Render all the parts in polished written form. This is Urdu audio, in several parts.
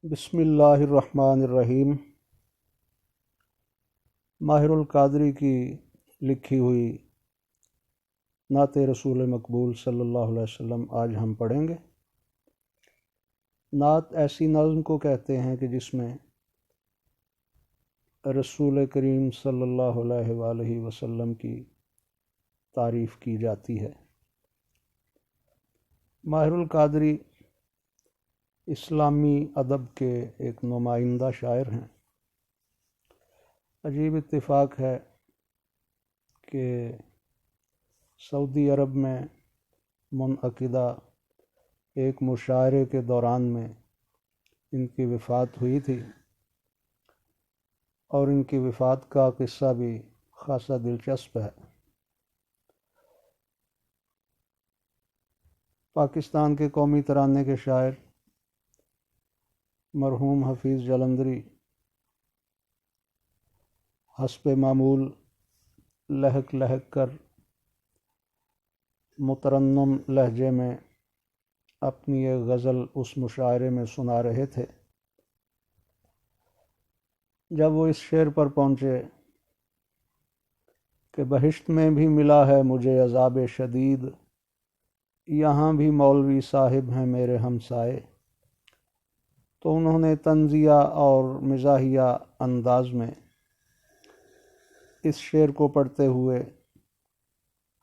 بسم اللہ الرحمن الرحیم۔ ماہر القادری کی لکھی ہوئی نعت رسول مقبول صلی اللہ علیہ وسلم آج ہم پڑھیں گے۔ نعت ایسی نظم کو کہتے ہیں کہ جس میں رسول کریم صلی اللہ علیہ وآلہ وسلم کی تعریف کی جاتی ہے۔ ماہر القادری اسلامی ادب کے ایک نمائندہ شاعر ہیں۔ عجیب اتفاق ہے کہ سعودی عرب میں منعقدہ ایک مشاعرے کے دوران میں ان کی وفات ہوئی تھی، اور ان کی وفات کا قصہ بھی خاصا دلچسپ ہے۔ پاکستان کے قومی ترانے کے شاعر مرحوم حفیظ جلندری حسب معمول لہک لہک کر مترنم لہجے میں اپنی ایک غزل اس مشاعرے میں سنا رہے تھے۔ جب وہ اس شعر پر پہنچے کہ بہشت میں بھی ملا ہے مجھے عذاب شدید، یہاں بھی مولوی صاحب ہیں میرے ہمسائے، تو انہوں نے طنزیہ اور مزاحیہ انداز میں اس شعر کو پڑھتے ہوئے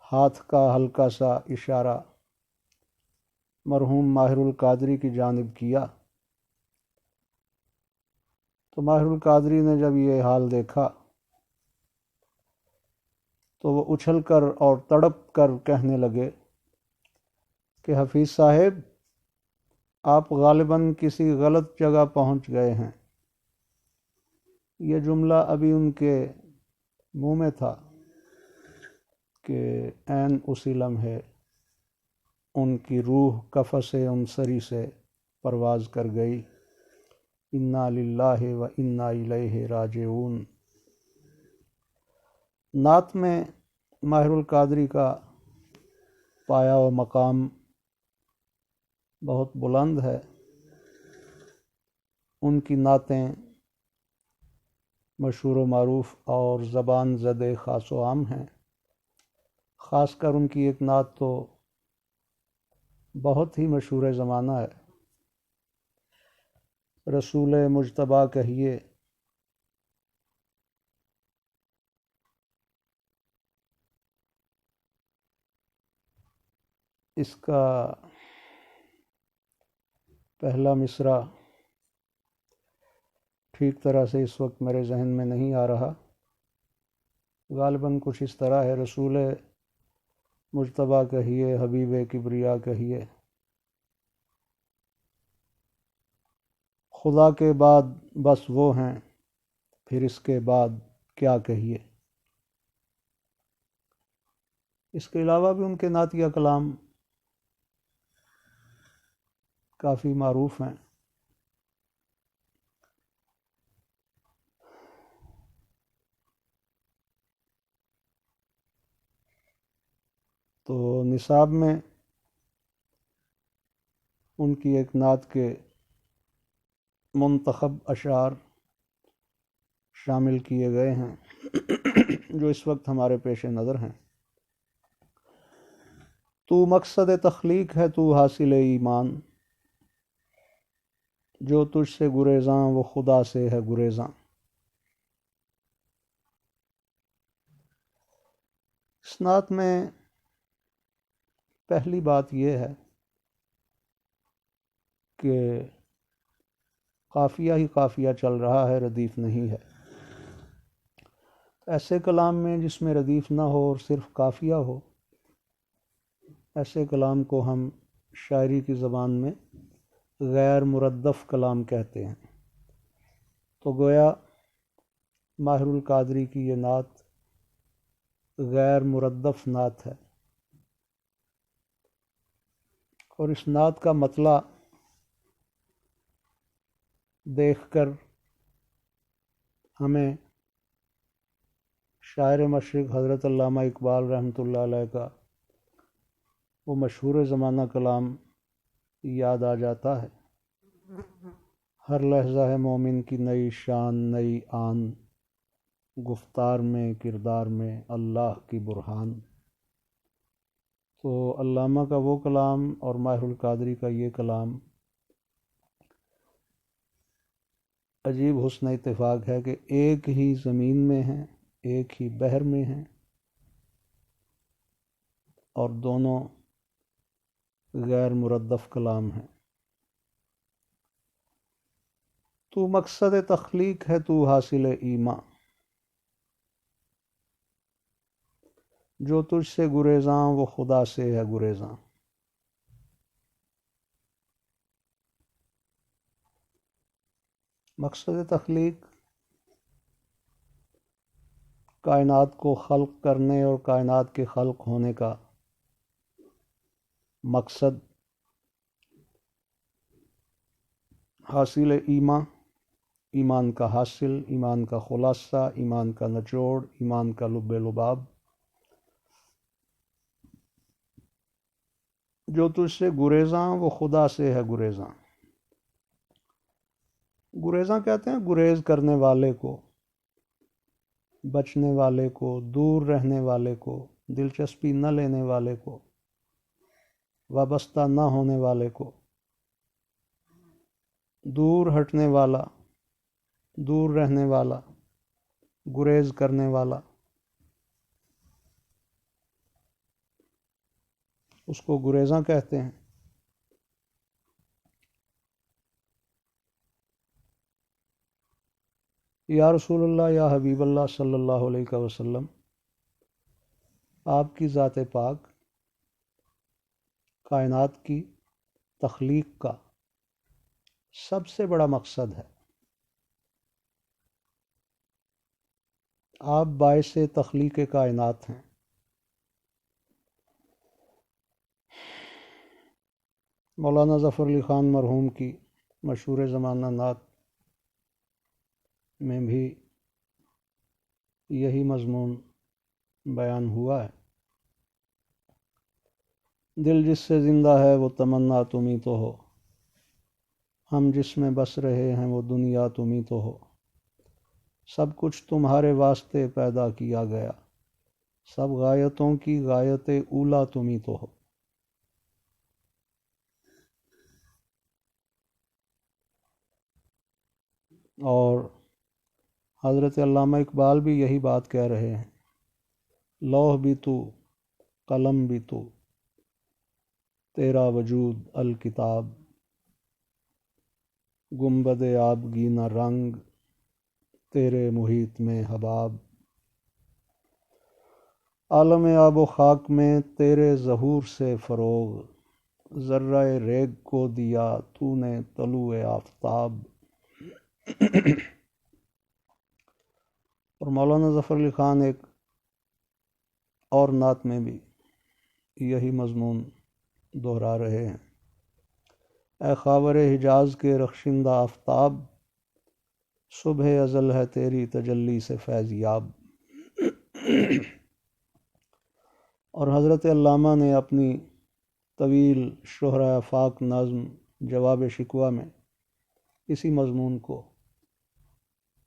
ہاتھ کا ہلکا سا اشارہ مرحوم ماہر القادری کی جانب کیا، تو ماہر القادری نے جب یہ حال دیکھا تو وہ اچھل کر اور تڑپ کر کہنے لگے کہ حفیظ صاحب، آپ غالباً کسی غلط جگہ پہنچ گئے ہیں۔ یہ جملہ ابھی ان کے منہ میں تھا کہ عین اسی لمحے ان کی روح قفس عنصری سے پرواز کر گئی۔ انا للہ و انا الیہ راجعون۔ نعت میں ماہر القادری کا پایہ و مقام بہت بلند ہے۔ ان کی نعتیں مشہور و معروف اور زبان زدِ خاص و عام ہیں۔ خاص کر ان کی ایک نعت تو بہت ہی مشہور زمانہ ہے، رسول مجتبیٰ کہیے اس کا پہلا مصرع ٹھیک طرح سے اس وقت میرے ذہن میں نہیں آ رہا، غالباً کچھ اس طرح ہے: رسول مجتبیٰ کہیے، حبیب کبریا کہیے، خدا کے بعد بس وہ ہیں، پھر اس کے بعد کیا کہیے۔ اس کے علاوہ بھی ان کے نعتیہ کلام کافی معروف ہیں۔ تو نصاب میں ان کی ایک نعت کے منتخب اشعار شامل کیے گئے ہیں جو اس وقت ہمارے پیش نظر ہیں۔ تو مقصد تخلیق ہے، تو حاصل ایمان، جو تجھ سے گریزاں وہ خدا سے ہے گریزاں۔ اس نعت میں پہلی بات یہ ہے کہ قافیہ ہی قافیہ چل رہا ہے، ردیف نہیں ہے۔ ایسے کلام میں جس میں ردیف نہ ہو اور صرف قافیہ ہو، ایسے کلام کو ہم شاعری کی زبان میں غیر مردف کلام کہتے ہیں۔ تو گویا ماہر القادری کی یہ نعت غیر مردف نعت ہے، اور اس نعت کا مطلع دیکھ کر ہمیں شاعر مشرق حضرت علامہ اقبال رحمۃ اللہ علیہ کا وہ مشہور زمانہ کلام یاد آ جاتا ہے: ہر لحظہ ہے مومن کی نئی شان نئی آن، گفتار میں کردار میں اللہ کی برہان۔ تو علامہ کا وہ کلام اور ماہر القادری کا یہ کلام عجیب حسن اتفاق ہے کہ ایک ہی زمین میں ہیں، ایک ہی بحر میں ہیں، اور دونوں غیر مردف کلام ہیں۔ تو مقصد تخلیق ہے، تو حاصل ایمان، جو تجھ سے گریزاں وہ خدا سے ہے گریزاں۔ مقصد تخلیق کائنات کو خلق کرنے اور کائنات کے خلق ہونے کا مقصد حاصل ایمان، ایمان کا حاصل، ایمان کا خلاصہ، ایمان کا نچوڑ، ایمان کا لب لباب، جو تجھ سے گریزاں وہ خدا سے ہے گریزاں۔ گریزاں کہتے ہیں گریز کرنے والے کو، بچنے والے کو، دور رہنے والے کو، دلچسپی نہ لینے والے کو، وابستہ نہ ہونے والے کو، دور ہٹنے والا، دور رہنے والا، گریز کرنے والا، اس کو گریزاں کہتے ہیں۔ یا رسول اللہ، یا حبیب اللہ صلی اللہ علیہ وسلم، آپ کی ذات پاک کائنات کی تخلیق کا سب سے بڑا مقصد ہے۔ آپ باعث تخلیق کائنات ہیں۔ مولانا ظفر علی خان مرحوم کی مشہور زمانہ نعت میں بھی یہی مضمون بیان ہوا ہے۔ دل جس سے زندہ ہے وہ تمنا تم ہی تو ہو، ہم جس میں بس رہے ہیں وہ دنیا تم ہی تو ہو، سب کچھ تمہارے واسطے پیدا کیا گیا، سب غایتوں کی غایت اولا تم ہی تو ہو۔ اور حضرت علامہ اقبال بھی یہی بات کہہ رہے ہیں، لوح بھی تو، قلم بھی تو، تیرا وجود الکتاب، گنبد آبگینہ رنگ، تیرے محیط میں حباب، عالم آب و خاک میں تیرے ظہور سے فروغ، ذرہ ریگ کو دیا تو نے طلوع آفتاب۔ اور مولانا ظفر علی خان ایک اور نعت میں بھی یہی مضمون دہرا رہے ہیں، اے خاور حجاز کے رخشندہ آفتاب، صبح ازل ہے تیری تجلی سے فیض یاب۔ اور حضرت علامہ نے اپنی طویل شہرہ آفاق نظم جواب شکوہ میں اسی مضمون کو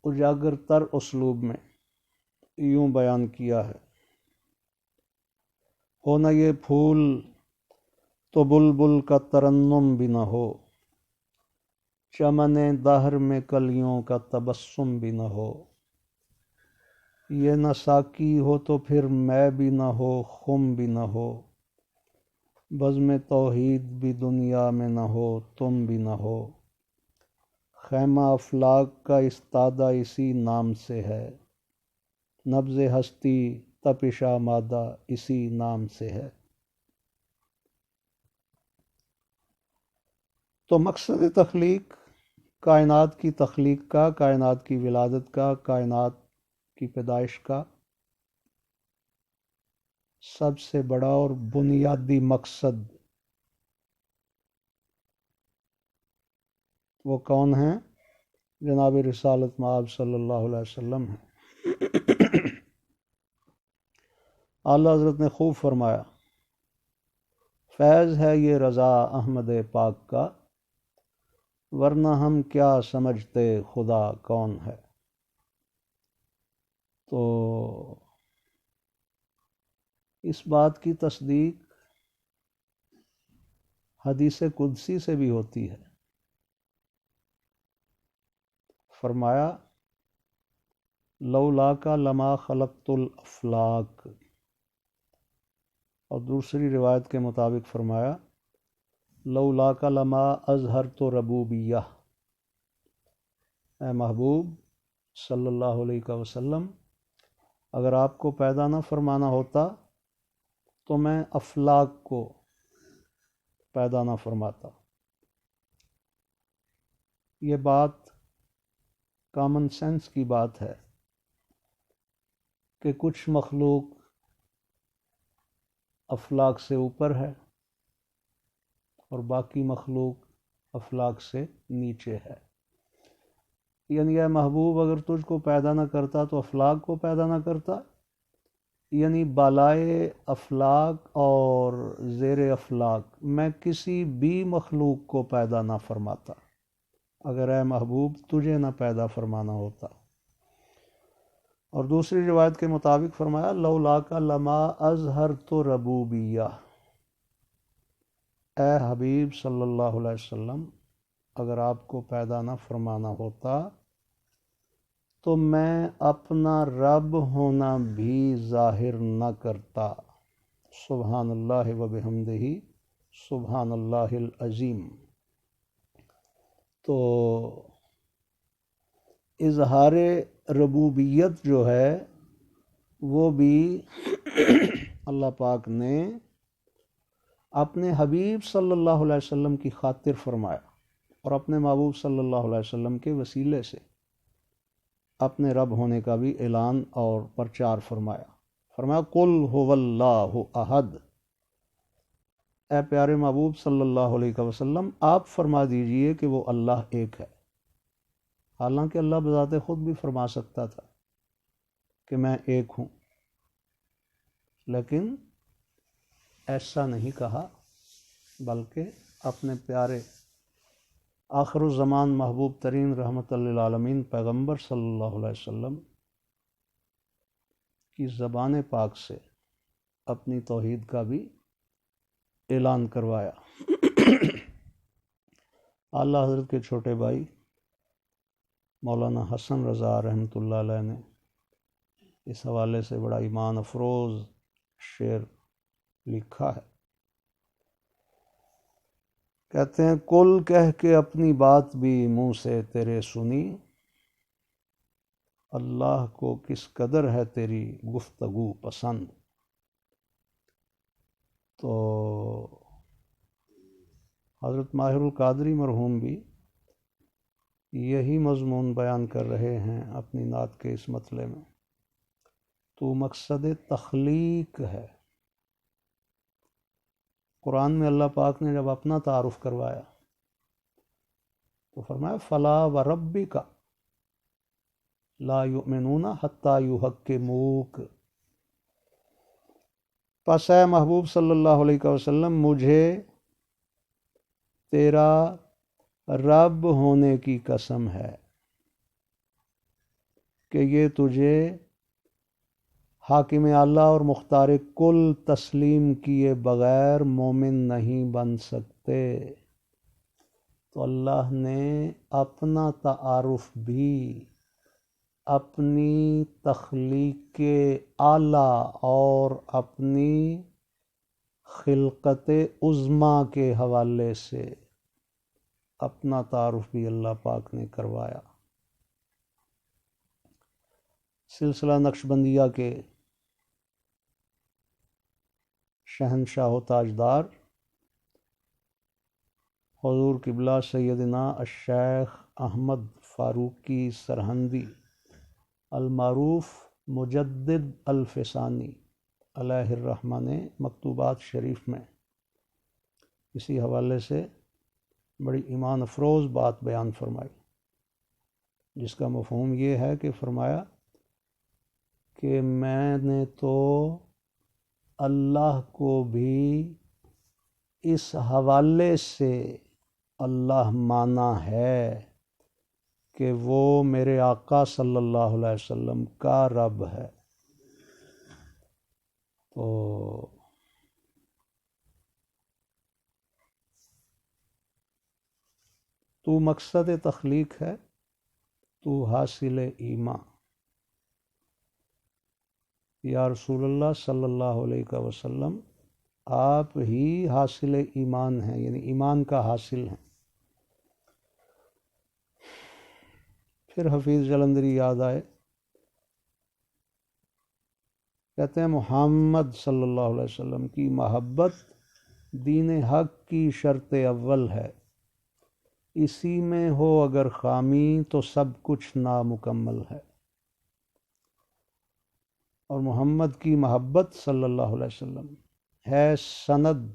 اجاگر تر اسلوب میں یوں بیان کیا ہے، ہو نہ یہ پھول تو بلبل کا ترنم بھی نہ ہو، چمن دہر میں کلیوں کا تبسم بھی نہ ہو، یہ نہ ساقی ہو تو پھر میں بھی نہ ہو خم بھی نہ ہو، بزم توحید بھی دنیا میں نہ ہو تم بھی نہ ہو، خیمہ افلاک کا استادہ اسی نام سے ہے، نبض ہستی تپش آمادہ اسی نام سے ہے۔ تو مقصد تخلیق کائنات کی تخلیق کا، کائنات کی ولادت کا، کائنات کی پیدائش کا سب سے بڑا اور بنیادی مقصد وہ کون ہیں؟ جناب رسالت مآب صلی اللہ علیہ وسلم ہیں۔ اعلیٰ حضرت نے خوب فرمایا، فیض ہے یہ رضا احمد پاک کا، ورنہ ہم کیا سمجھتے خدا کون ہے۔ تو اس بات کی تصدیق حدیث قدسی سے بھی ہوتی ہے۔ فرمایا لولاک لما خلقت الافلاک، اور دوسری روایت کے مطابق فرمایا لولاک لما اظہرت ربوبیہ، اے محبوب صلی اللہ علیہ وسلم، اگر آپ کو پیدا نہ فرمانا ہوتا تو میں افلاک کو پیدا نہ فرماتا۔ یہ بات کامن سینس کی بات ہے کہ کچھ مخلوق افلاک سے اوپر ہے اور باقی مخلوق افلاک سے نیچے ہے۔ یعنی اے محبوب اگر تجھ کو پیدا نہ کرتا تو افلاک کو پیدا نہ کرتا، یعنی بالائے افلاک اور زیر افلاک میں کسی بھی مخلوق کو پیدا نہ فرماتا اگر اے محبوب تجھے نہ پیدا فرمانا ہوتا۔ اور دوسری روایت کے مطابق فرمایا لولاک لما اظہرت ربوبیہ، اے حبیب صلی اللہ علیہ وسلم، اگر آپ کو پیدا نہ فرمانا ہوتا تو میں اپنا رب ہونا بھی ظاہر نہ کرتا۔ سبحان اللہ و بحمدہ سبحان اللہ العظیم۔ تو اظہار ربوبیت جو ہے وہ بھی اللہ پاک نے اپنے حبیب صلی اللہ علیہ وسلم کی خاطر فرمایا اور اپنے محبوب صلی اللہ علیہ وسلم کے وسیلے سے اپنے رب ہونے کا بھی اعلان اور پرچار فرمایا۔ فرمایا قل هو اللہ احد، اے پیارے محبوب صلی اللہ علیہ وسلم آپ فرما دیجئے کہ وہ اللہ ایک ہے۔ حالانکہ اللہ بذات خود بھی فرما سکتا تھا کہ میں ایک ہوں، لیکن ایسا نہیں کہا، بلکہ اپنے پیارے آخر الزمان محبوب ترین رحمت للعالمین پیغمبر صلی اللہ علیہ وسلم کی زبان پاک سے اپنی توحید کا بھی اعلان کروایا۔ اعلیٰ حضرت کے چھوٹے بھائی مولانا حسن رضا رحمۃ اللہ علیہ نے اس حوالے سے بڑا ایمان افروز شعر لکھا ہے۔ کہتے ہیں کل کہہ کے اپنی بات بھی منہ سے تیرے سنی، اللہ کو کس قدر ہے تیری گفتگو پسند۔ تو حضرت ماہر القادری مرحوم بھی یہی مضمون بیان کر رہے ہیں اپنی نعت کے اس مطلع میں، تو مقصد تخلیق ہے۔ قرآن میں اللہ پاک نے جب اپنا تعارف کروایا تو فرمایا فلا وربک لا یؤمنون حتی یحکموک، پس اے محبوب صلی اللہ علیہ وسلم مجھے تیرا رب ہونے کی قسم ہے کہ یہ تجھے حاکم اعلیٰ اور مختار کل تسلیم کیے بغیر مومن نہیں بن سکتے۔ تو اللہ نے اپنا تعارف بھی اپنی تخلیق اعلیٰ اور اپنی خلقت عظمیٰ کے حوالے سے اپنا تعارف بھی اللہ پاک نے کروایا۔ سلسلہ نقشبندیہ کے شہنشاہ و تاجدار حضور قبلہ سیدنا الشیخ احمد فاروقی سرہندی المعروف مجدد الفسانی علیہ الرحمہ نے مکتوبات شریف میں اسی حوالے سے بڑی ایمان افروز بات بیان فرمائی، جس کا مفہوم یہ ہے کہ فرمایا کہ میں نے تو اللہ کو بھی اس حوالے سے اللہ مانا ہے کہ وہ میرے آقا صلی اللہ علیہ وسلم کا رب ہے، تو مقصد تخلیق ہے، تو حاصل ایمان۔ یا رسول اللہ صلی اللہ علیہ وسلم، آپ ہی حاصل ایمان ہیں، یعنی ایمان کا حاصل ہیں۔ پھر حفیظ جلندری یاد آئے، کہتے ہیں محمد صلی اللہ علیہ وسلم کی محبت دین حق کی شرط اول ہے، اسی میں ہو اگر خامی تو سب کچھ نامکمل ہے۔ اور محمد کی محبت صلی اللہ علیہ وسلم ہے سند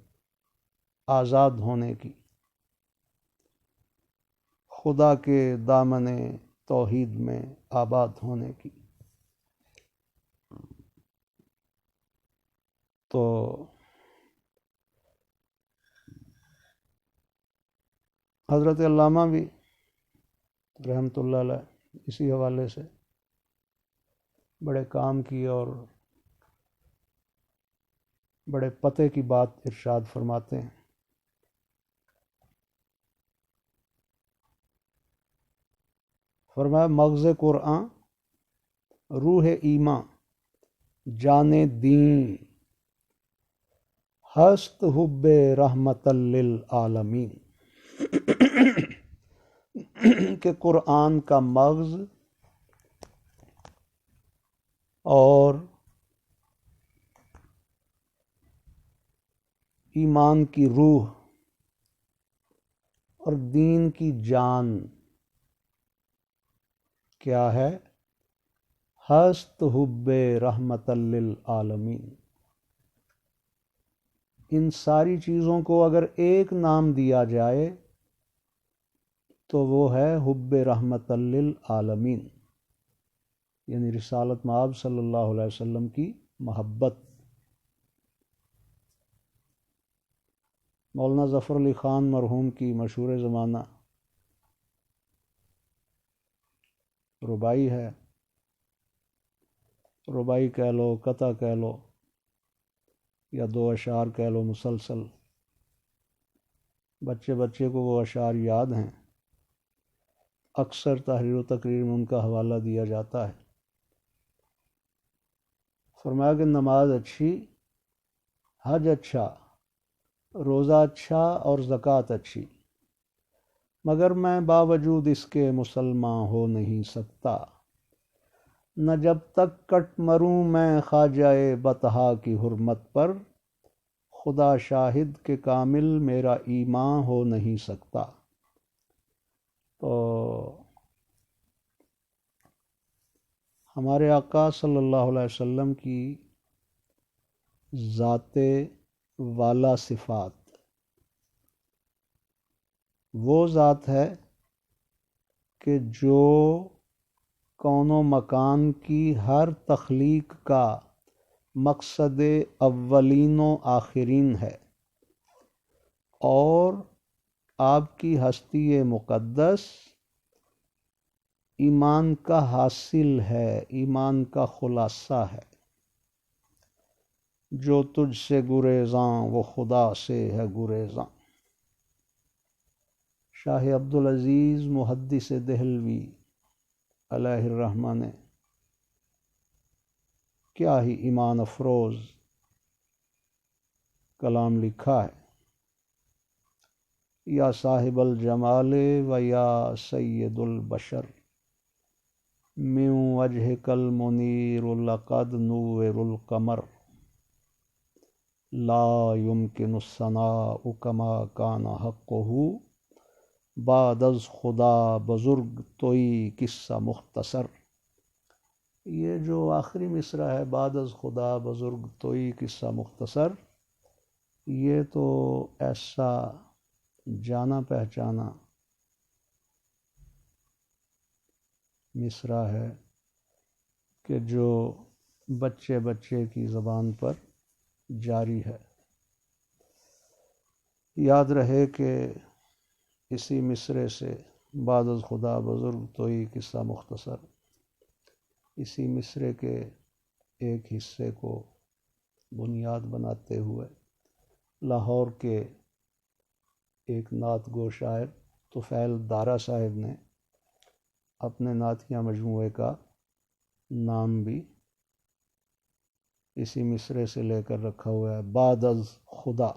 آزاد ہونے کی، خدا کے دامن توحید میں آباد ہونے کی۔ تو حضرت علامہ بھی رحمۃ اللہ علیہ اسی حوالے سے بڑے کام کی اور بڑے پتے کی بات ارشاد فرماتے ہیں۔ فرمایا مغز قرآن، روح ایمان، جان دین، ہست حب رحمت للعالمین، کہ قرآن کا مغز اور ایمان کی روح اور دین کی جان کیا ہے؟ ہست حب رحمت للعالمین۔ ان ساری چیزوں کو اگر ایک نام دیا جائے تو وہ ہے حب رحمت للعالمین، یعنی رسالت مآب صلی اللہ علیہ وسلم کی محبت۔ مولانا ظفر علی خان مرحوم کی مشہور زمانہ ربائی ہے، ربائی کہہ لو، قطع کہہ لو، یا دو اشعار کہہ لو مسلسل۔ بچے بچے کو وہ اشعار یاد ہیں، اکثر تحریر و تقریر میں ان کا حوالہ دیا جاتا ہے۔ فرمایا کہ نماز اچھی، حج اچھا، روزہ اچھا اور زکوٰۃ اچھی، مگر میں باوجود اس کے مسلمان ہو نہیں سکتا، نہ جب تک کٹ مروں میں خواجہ بطحا کی حرمت پر، خدا شاہد کے کامل میرا ایمان ہو نہیں سکتا۔ تو ہمارے آقا صلی اللہ علیہ وسلم کی ذات والا صفات وہ ذات ہے کہ جو کون و مکان کی ہر تخلیق کا مقصد اولین و آخرین ہے، اور آپ کی ہستی مقدس ایمان کا حاصل ہے، ایمان کا خلاصہ ہے۔ جو تجھ سے گریزاں وہ خدا سے ہے گریزاں۔ شاہ عبدالعزیز محدث دہلوی علیہ الرحمہ نے کیا ہی ایمان افروز کلام لکھا ہے۔ یا صاحب الجمال و یا سید البشر، من وجہک المنیر لقد نور القمر، لا يمکن الثناء کما کان حقہ، بعد از خدا بزرگ توئی قصہ مختصر۔ یہ جو آخری مصرع ہے، بعد از خدا بزرگ توئی قصہ مختصر، یہ تو ایسا جانا پہچانا مصرع ہے کہ جو بچے بچے کی زبان پر جاری ہے۔ یاد رہے کہ اسی مصرے سے بعد از خدا بزرگ توئی قصہ مختصر، اسی مصرے کے ایک حصے کو بنیاد بناتے ہوئے لاہور کے ایک نعت گو شاعر طفیل دارا صاحب نے اپنے نعتیہ مجموعے کا نام بھی اسی مصرے سے لے کر رکھا ہوا ہے، بعد از خدا۔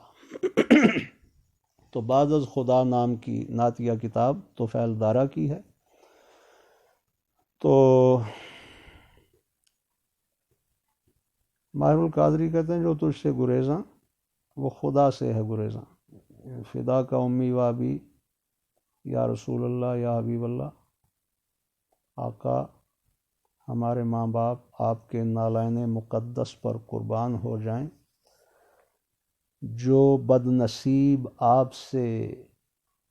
تو بعد از خدا نام کی نعتیہ کتاب طفیل دارا کی ہے۔ تو ماہر القادری کہتے ہیں جو تجھ سے گریزاں وہ خدا سے ہے گریزاں، فدا کا امی و ابی یا رسول اللہ یا حبیب اللہ، آقا ہمارے ماں باپ آپ کے نالائن مقدس پر قربان ہو جائیں، جو بد نصیب آپ سے،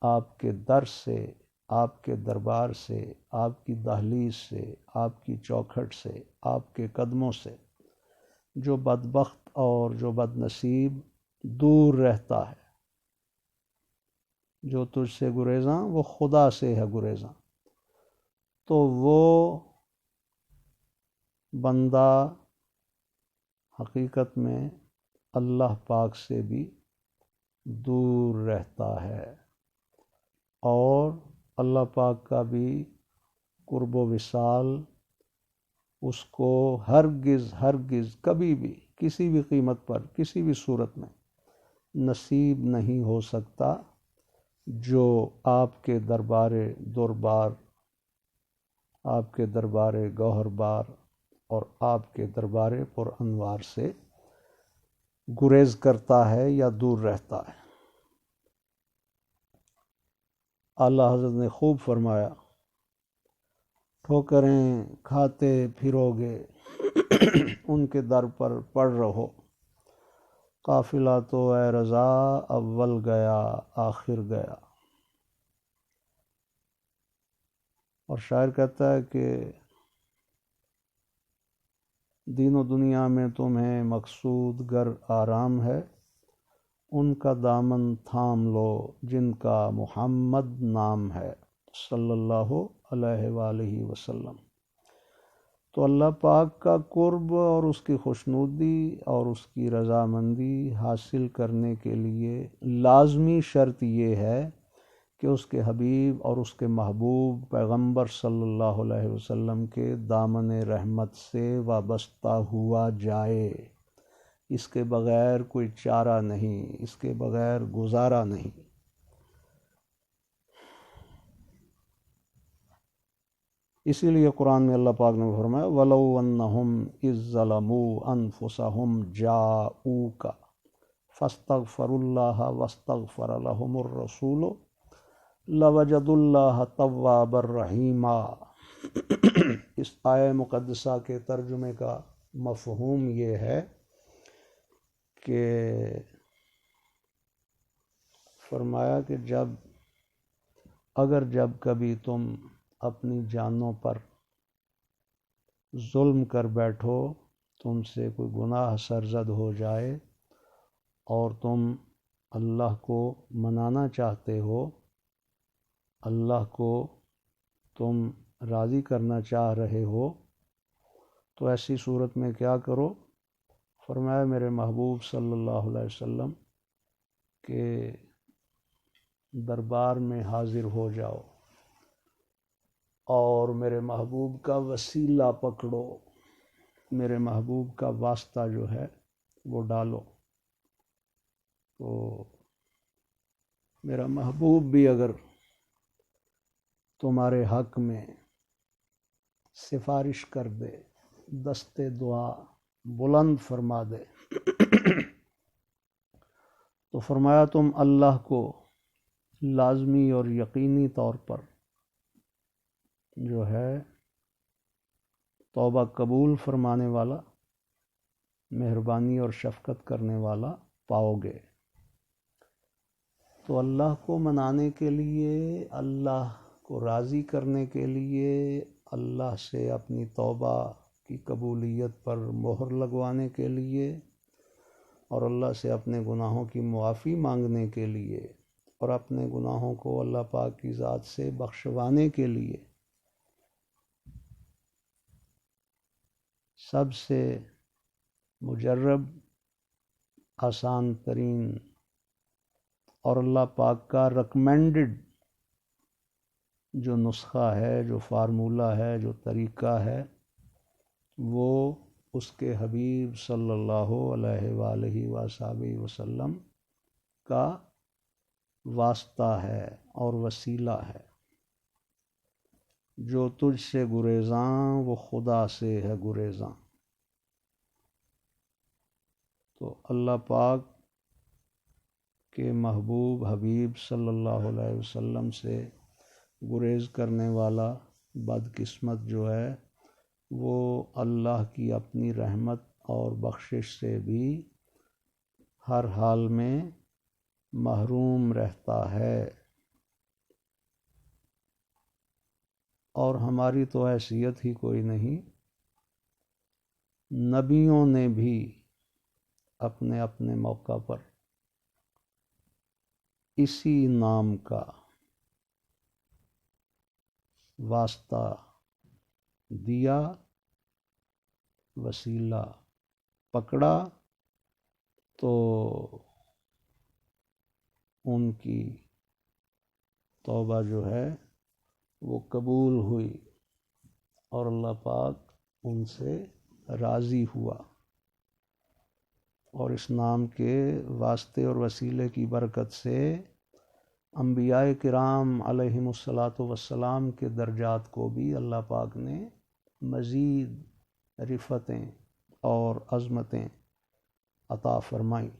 آپ کے در سے، آپ کے دربار سے، آپ کی دہلیز سے، آپ کی چوکھٹ سے، آپ کے قدموں سے جو بدبخت اور جو بد نصیب دور رہتا ہے، جو تجھ سے گریزاں وہ خدا سے ہے گریزاں۔ تو وہ بندہ حقیقت میں اللہ پاک سے بھی دور رہتا ہے، اور اللہ پاک کا بھی قرب و وصال اس کو ہرگز کبھی بھی کسی بھی قیمت پر کسی بھی صورت میں نصیب نہیں ہو سکتا جو آپ کے دربار دربار، آپ کے دربار گوہر بار اور آپ کے دربار پر انوار سے گریز کرتا ہے یا دور رہتا ہے۔ اعلیٰ حضرت نے خوب فرمایا، ٹھوکریں کھاتے پھرو گے ان کے در پر پڑ رہو، قافلہ تو اے رضا اول گیا آخر گیا۔ اور شاعر کہتا ہے کہ دین و دنیا میں تمہیں مقصود گر آرام ہے، ان کا دامن تھام لو جن کا محمد نام ہے، صلی اللہ علیہ وآلہ وسلم۔ تو اللہ پاک کا قرب اور اس کی خوشنودی اور اس کی رضامندی حاصل کرنے کے لیے لازمی شرط یہ ہے کہ اس کے حبیب اور اس کے محبوب پیغمبر صلی اللہ علیہ وسلم کے دامن رحمت سے وابستہ ہوا جائے۔ اس کے بغیر کوئی چارہ نہیں، اس کے بغیر گزارا نہیں۔ اسی لیے قرآن میں اللہ پاک نے فرمایا وَلَوْ أَنَّهُمْ إِذ ظَّلَمُوا أَنفُسَهُمْ جَاءُوكَ فَاسْتَغْفَرُوا اللَّهَ وَاسْتَغْفَرَ لَهُمُ الرَّسُولُ لَوَجَدُوا اللَّهَ تَوَّابًا رَحِيمًا۔ اس آیہ مقدسہ کے ترجمے کا مفہوم یہ ہے کہ فرمایا کہ جب کبھی تم اپنی جانوں پر ظلم کر بیٹھو، تم سے کوئی گناہ سرزد ہو جائے اور تم اللہ کو منانا چاہتے ہو، اللہ کو تم راضی کرنا چاہ رہے ہو، تو ایسی صورت میں کیا کرو؟ فرمایا میرے محبوب صلی اللہ علیہ وسلم کے دربار میں حاضر ہو جاؤ اور میرے محبوب کا وسیلہ پکڑو، میرے محبوب کا واسطہ جو ہے وہ ڈالو۔ تو میرا محبوب بھی اگر تمہارے حق میں سفارش کر دے، دستے دعا بلند فرما دے، تو فرمایا تم اللہ کو لازمی اور یقینی طور پر جو ہے توبہ قبول فرمانے والا، مہربانی اور شفقت کرنے والا پاؤ گے۔ تو اللہ کو منانے کے لیے، اللہ کو راضی کرنے کے لیے، اللہ سے اپنی توبہ کی قبولیت پر مہر لگوانے کے لیے اور اللہ سے اپنے گناہوں کی معافی مانگنے کے لیے اور اپنے گناہوں کو اللہ پاک کی ذات سے بخشوانے کے لیے سب سے مجرب، آسان ترین اور اللہ پاک کا ریکمینڈڈ جو نسخہ ہے، جو فارمولہ ہے، جو طریقہ ہے، وہ اس کے حبیب صلی اللہ علیہ وآلہ وصحبہ وسلم کا واسطہ ہے اور وسیلہ ہے۔ جو تجھ سے گریزاں وہ خدا سے ہے گریزاں۔ تو اللہ پاک کے محبوب حبیب صلی اللہ علیہ وسلم سے گریز کرنے والا بدقسمت جو ہے وہ اللہ کی اپنی رحمت اور بخشش سے بھی ہر حال میں محروم رہتا ہے، اور ہماری تو حیثیت ہی کوئی نہیں۔ نبیوں نے بھی اپنے اپنے موقع پر اسی نام کا واسطہ دیا، وسیلہ پکڑا، تو ان کی توبہ جو ہے وہ قبول ہوئی اور اللہ پاک ان سے راضی ہوا، اور اس نام کے واسطے اور وسیلے کی برکت سے انبیاء کرام علیہم الصلاۃ والسلام کے درجات کو بھی اللہ پاک نے مزید رفعتیں اور عظمتیں عطا فرمائیں۔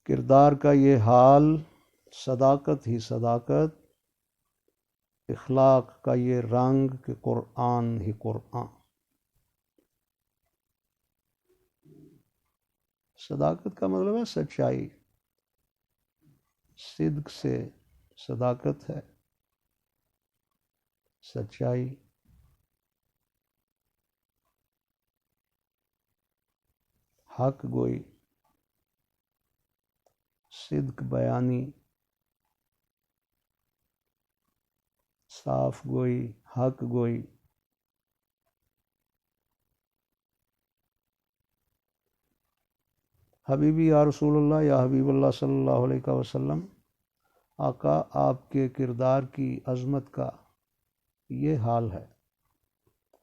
کردار کا یہ حال، صداقت ہی صداقت، اخلاق کا یہ رنگ کہ قرآن ہی قرآن۔ صداقت کا مطلب ہے سچائی، صدق سے صداقت ہے، سچائی۔ حق گوئی، صدق بیانی، صاف گوئی، حق گوئی۔ حبیبی یا رسول اللہ، یا حبیب اللہ صلی اللہ علیہ وسلم، آقا آپ کے کردار کی عظمت کا یہ حال ہے،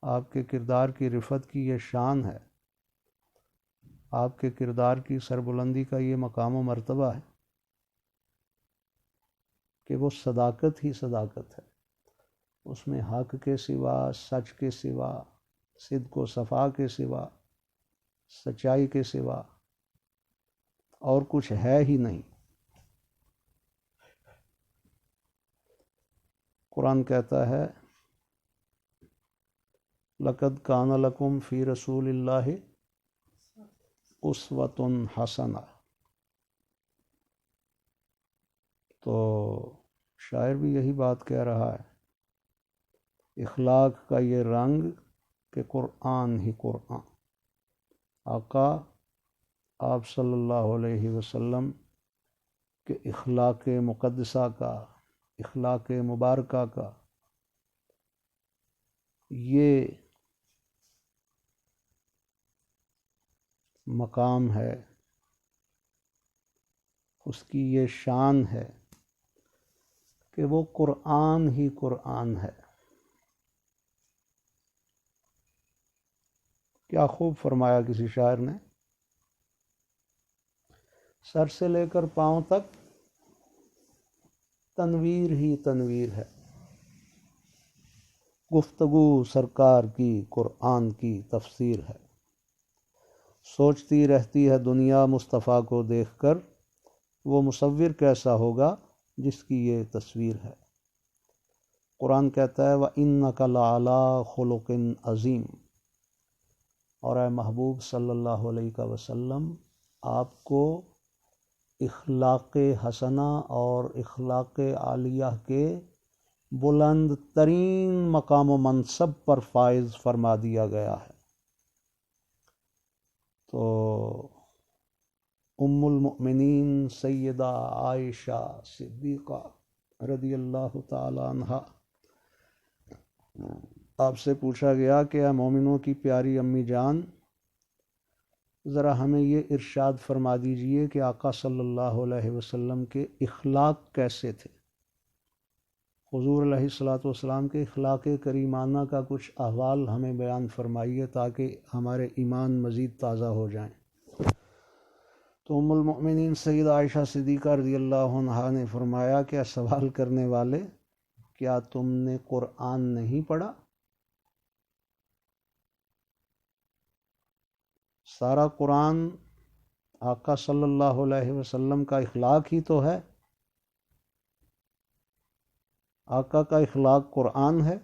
آپ کے کردار کی رفعت کی یہ شان ہے، آپ کے کردار کی سربلندی کا یہ مقام و مرتبہ ہے کہ وہ صداقت ہی صداقت ہے۔ اس میں حق کے سوا، سچ کے سوا، صدق و صفا کے سوا، سچائی کے سوا اور کچھ ہے ہی نہیں۔ قرآن کہتا ہے لَقَدْ كَانَ لَكُمْ فِي رَسُولِ اللَّهِ أُسْوَةٌ حَسَنَةٌ۔ تو شاعر بھی یہی بات کہہ رہا ہے، اخلاق کا یہ رنگ کہ قرآن ہی قرآن۔ آقا آپ صلی اللہ علیہ وسلم کے اخلاق مقدسہ کا، اخلاق مبارکہ کا یہ مقام ہے، اس کی یہ شان ہے کہ وہ قرآن ہی قرآن ہے۔ کیا خوب فرمایا کسی شاعر نے، سر سے لے کر پاؤں تک تنویر ہی تنویر ہے، گفتگو سرکار کی قرآن کی تفسیر ہے۔ سوچتی رہتی ہے دنیا مصطفیٰ کو دیکھ کر، وہ مصور کیسا ہوگا جس کی یہ تصویر ہے۔ قرآن کہتا ہے وَإِنَّكَ لَعَلَىٰ خُلُقٍ عَظِيمٍ، اور اے محبوب صلی اللہ علیہ وسلم، آپ کو اخلاق حسنہ اور اخلاق عالیہ کے بلند ترین مقام و منصب پر فائز فرما دیا گیا ہے۔ تو ام المؤمنین سیدہ عائشہ صدیقہ رضی اللہ تعالی عنہا، آپ سے پوچھا گیا کہ اے مومنوں کی پیاری امی جان، ذرا ہمیں یہ ارشاد فرما دیجئے کہ آقا صلی اللہ علیہ وسلم کے اخلاق کیسے تھے؟ حضور علیہ الصلوۃ والسلام کے اخلاق کریمانہ کا کچھ احوال ہمیں بیان فرمائیے تاکہ ہمارے ایمان مزید تازہ ہو جائیں۔ تو ام المؤمنین سیدہ عائشہ صدیقہ رضی اللہ عنہا نے فرمایا کہ سوال کرنے والے، کیا تم نے قرآن نہیں پڑھا؟ سارا قرآن آقا صلی اللہ علیہ وسلم کا اخلاق ہی تو ہے۔ آقا کا اخلاق قرآن ہے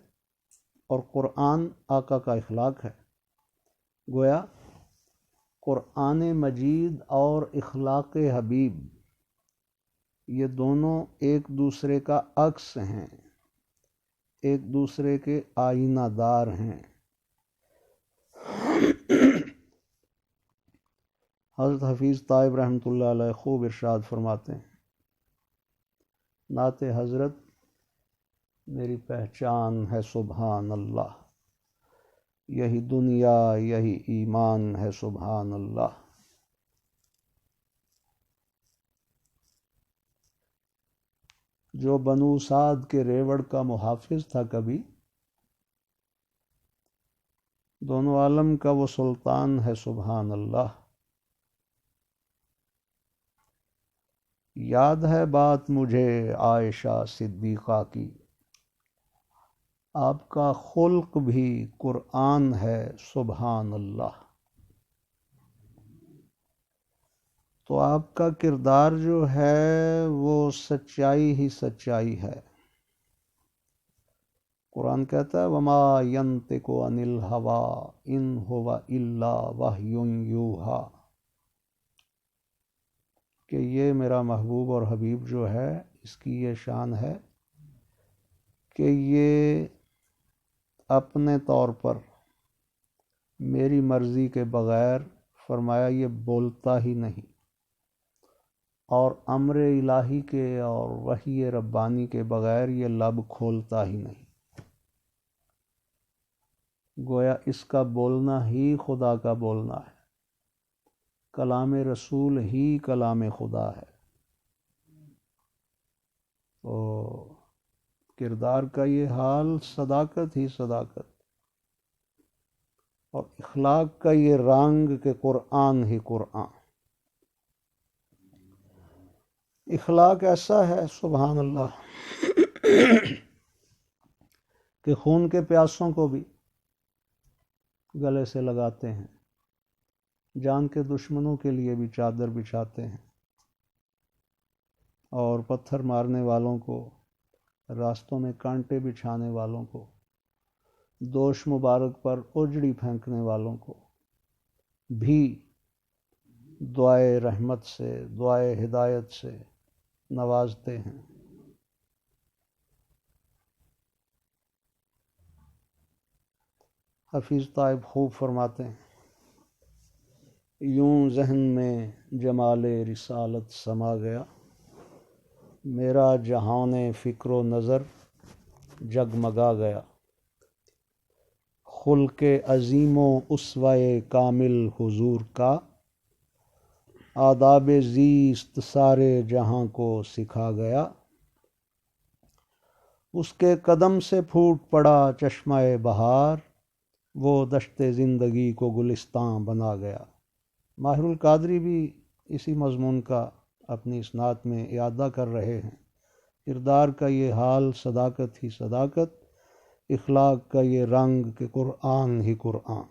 اور قرآن آقا کا اخلاق ہے۔ گویا قرآن مجید اور اخلاق حبیب یہ دونوں ایک دوسرے کا عکس ہیں، ایک دوسرے کے آئینہ دار ہیں۔ حضرت حفیظ طائب رحمۃ اللہ علیہ خوب ارشاد فرماتے ہیں، نعت حضرت میری پہچان ہے سبحان اللہ، یہی دنیا یہی ایمان ہے سبحان اللہ۔ جو بنو سعد کے ریوڑ کا محافظ تھا کبھی، دونوں عالم کا وہ سلطان ہے سبحان اللہ۔ یاد ہے بات مجھے عائشہ صدیقہ کی، آپ کا خلق بھی قرآن ہے سبحان اللہ۔ تو آپ کا کردار جو ہے وہ سچائی ہی سچائی ہے۔ قرآن کہتا ہے وما ينطق عن الهوى ان هو الا وحی یوحی، کہ یہ میرا محبوب اور حبیب جو ہے اس کی یہ شان ہے کہ یہ اپنے طور پر میری مرضی کے بغیر، فرمایا یہ بولتا ہی نہیں، اور امر الہی کے اور وحی ربانی کے بغیر یہ لب کھولتا ہی نہیں۔ گویا اس کا بولنا ہی خدا کا بولنا ہے، کلام رسول ہی کلام خدا ہے۔ تو کردار کا یہ حال صداقت ہی صداقت، اور اخلاق کا یہ رنگ کہ قرآن ہی قرآن۔ اخلاق ایسا ہے سبحان اللہ کہ خون کے پیاسوں کو بھی گلے سے لگاتے ہیں، جان کے دشمنوں کے لیے بھی چادر بچھاتے ہیں، اور پتھر مارنے والوں کو، راستوں میں کانٹے بچھانے والوں کو، دوش مبارک پر اجڑی پھینکنے والوں کو بھی دعائے رحمت سے، دعائے ہدایت سے نوازتے ہیں۔ حفیظ طائب خوب فرماتے ہیں، یوں ذہن میں جمال رسالت سما گیا، میرا جہان فکر و نظر جگمگا گیا، خلق عظیم و اسوہ کامل حضور کا، آداب زیست سارے جہاں کو سکھا گیا، اس کے قدم سے پھوٹ پڑا چشمہ بہار، وہ دشت زندگی کو گلستان بنا گیا۔ ماہر القادری بھی اسی مضمون کا اپنی اسناد میں اعادہ کر رہے ہیں، کردار کا یہ حال صداقت ہی صداقت، اخلاق کا یہ رنگ کہ قرآن ہی قرآن۔